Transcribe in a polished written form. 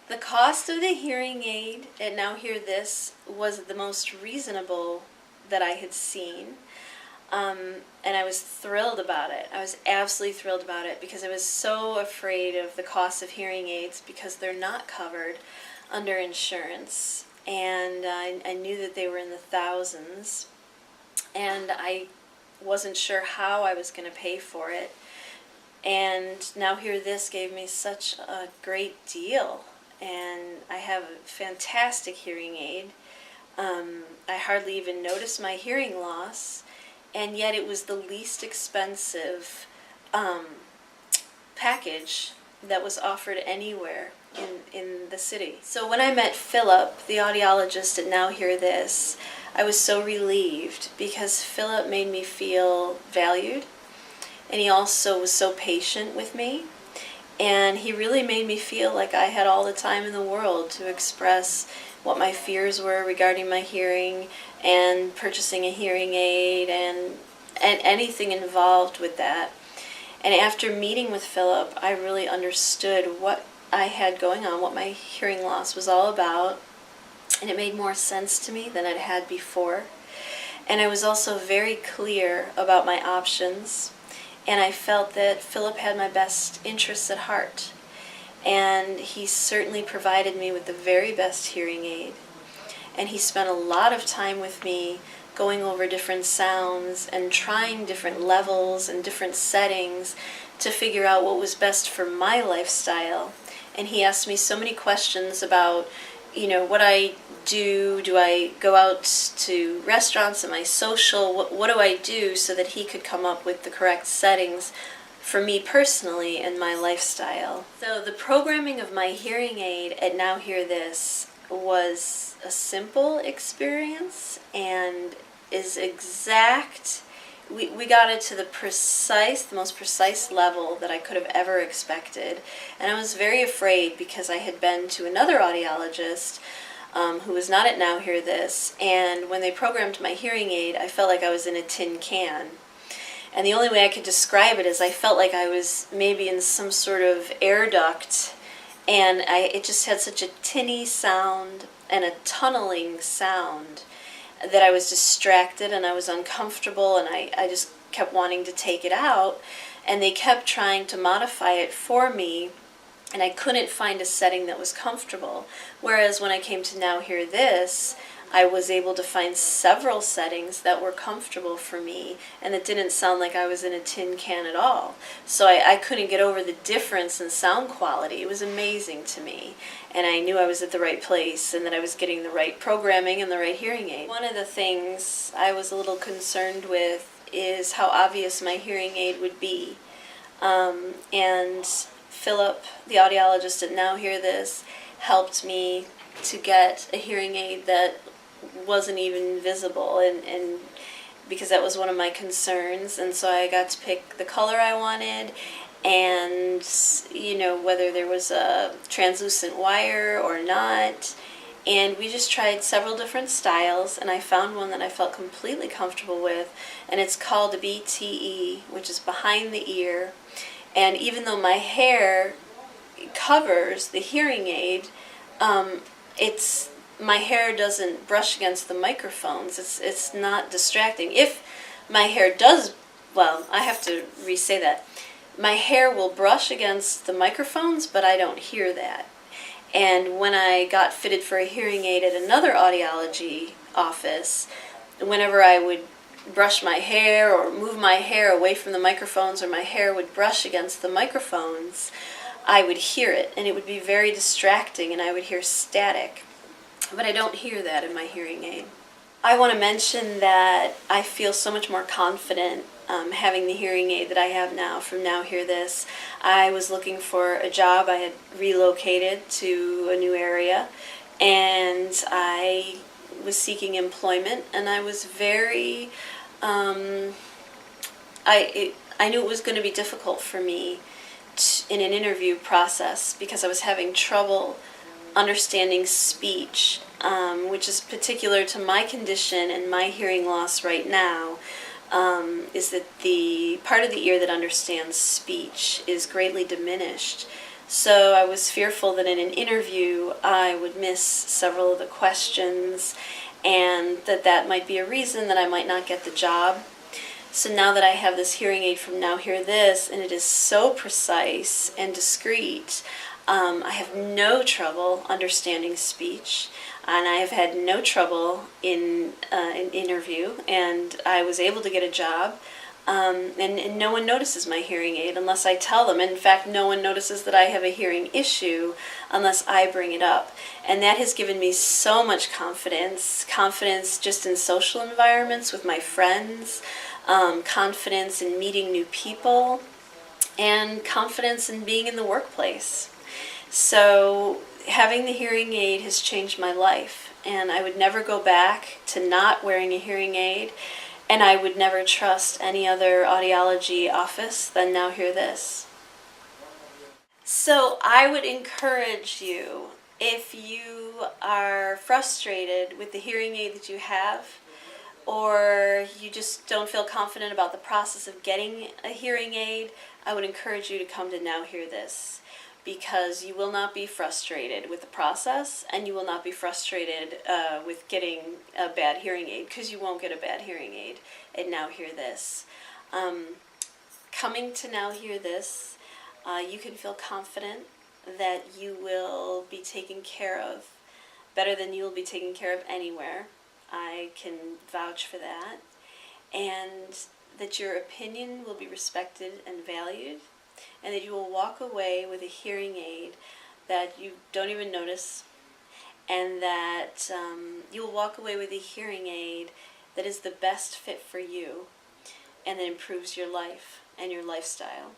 The cost of the hearing aid, and now hear this, was the most reasonable that I had seen. And I was thrilled about it. I was absolutely thrilled about it because I was so afraid of the cost of hearing aids because they're not covered under insurance. And I knew that they were in the thousands. And I wasn't sure how I was going to pay for it. And Now Hear This gave me such a great deal. And I have a fantastic hearing aid. I hardly even noticed my hearing loss. And yet it was the least expensive package that was offered anywhere in the city. So when I met Philip, the audiologist at Now Hear This, I was so relieved because Philip made me feel valued, and he also was so patient with me, and he really made me feel like I had all the time in the world to express what my fears were regarding my hearing and purchasing a hearing aid and anything involved with that. And after meeting with Philip, I really understood what I had going on, what my hearing loss was all about, and it made more sense to me than it had before. And I was also very clear about my options, and I felt that Philip had my best interests at heart. And he certainly provided me with the very best hearing aid. And he spent a lot of time with me going over different sounds and trying different levels and different settings to figure out what was best for my lifestyle. And he asked me so many questions about, what I do. Do I go out to restaurants? Am I social? What do I do so that he could come up with the correct settings for me personally and my lifestyle. So the programming of my hearing aid at Now Hear This was a simple experience and is exact. We got it to the most precise level that I could have ever expected. And I was very afraid because I had been to another audiologist who was not at Now Hear This, and when they programmed my hearing aid, I felt like I was in a tin can. And the only way I could describe it is I felt like I was maybe in some sort of air duct, and it just had such a tinny sound and a tunneling sound that I was distracted and I was uncomfortable, and I just kept wanting to take it out, and they kept trying to modify it for me, and I couldn't find a setting that was comfortable. Whereas when I came to Now Hear This, I was able to find several settings that were comfortable for me and that didn't sound like I was in a tin can at all. So I couldn't get over the difference in sound quality. It was amazing to me. And I knew I was at the right place and that I was getting the right programming and the right hearing aid. One of the things I was a little concerned with is how obvious my hearing aid would be. And Philip, the audiologist at Now Hear This, helped me to get a hearing aid that wasn't even visible, and because that was one of my concerns, and so I got to pick the color I wanted, and whether there was a translucent wire or not, and we just tried several different styles, and I found one that I felt completely comfortable with, and it's called a BTE, which is behind the ear. And even though my hair covers the hearing aid, my hair doesn't brush against the microphones. It's not distracting. If my hair does, I have to re-say that. My hair will brush against the microphones, but I don't hear that. And when I got fitted for a hearing aid at another audiology office, whenever I would brush my hair or move my hair away from the microphones, or my hair would brush against the microphones, I would hear it, and it would be very distracting, and I would hear static. But I don't hear that in my hearing aid. I want to mention that I feel so much more confident having the hearing aid that I have now from Now Hear This. I was looking for a job. I had relocated to a new area, and I was seeking employment, and I was very, I knew it was going to be difficult for me in an interview process because I was having trouble understanding speech, which is particular to my condition and my hearing loss right now, is that the part of the ear that understands speech is greatly diminished. So I was fearful that in an interview I would miss several of the questions, and that might be a reason that I might not get the job. So now that I have this hearing aid from Now Hear This, and it is so precise and discreet, I have no trouble understanding speech, and I have had no trouble in an interview, and I was able to get a job. And no one notices my hearing aid unless I tell them. In fact, no one notices that I have a hearing issue unless I bring it up. And that has given me so much confidence just in social environments with my friends, confidence in meeting new people, and confidence in being in the workplace. So having the hearing aid has changed my life, and I would never go back to not wearing a hearing aid. And I would never trust any other audiology office than Now Hear This. So I would encourage you, if you are frustrated with the hearing aid that you have, or you just don't feel confident about the process of getting a hearing aid, I would encourage you to come to Now Hear This, because you will not be frustrated with the process, and you will not be frustrated with getting a bad hearing aid, because you won't get a bad hearing aid at Now Hear This. Coming to Now Hear This, you can feel confident that you will be taken care of better than you will be taken care of anywhere. I can vouch for that. And that your opinion will be respected and valued, and that you will walk away with a hearing aid that you don't even notice, and that you will walk away with a hearing aid that is the best fit for you and that improves your life and your lifestyle.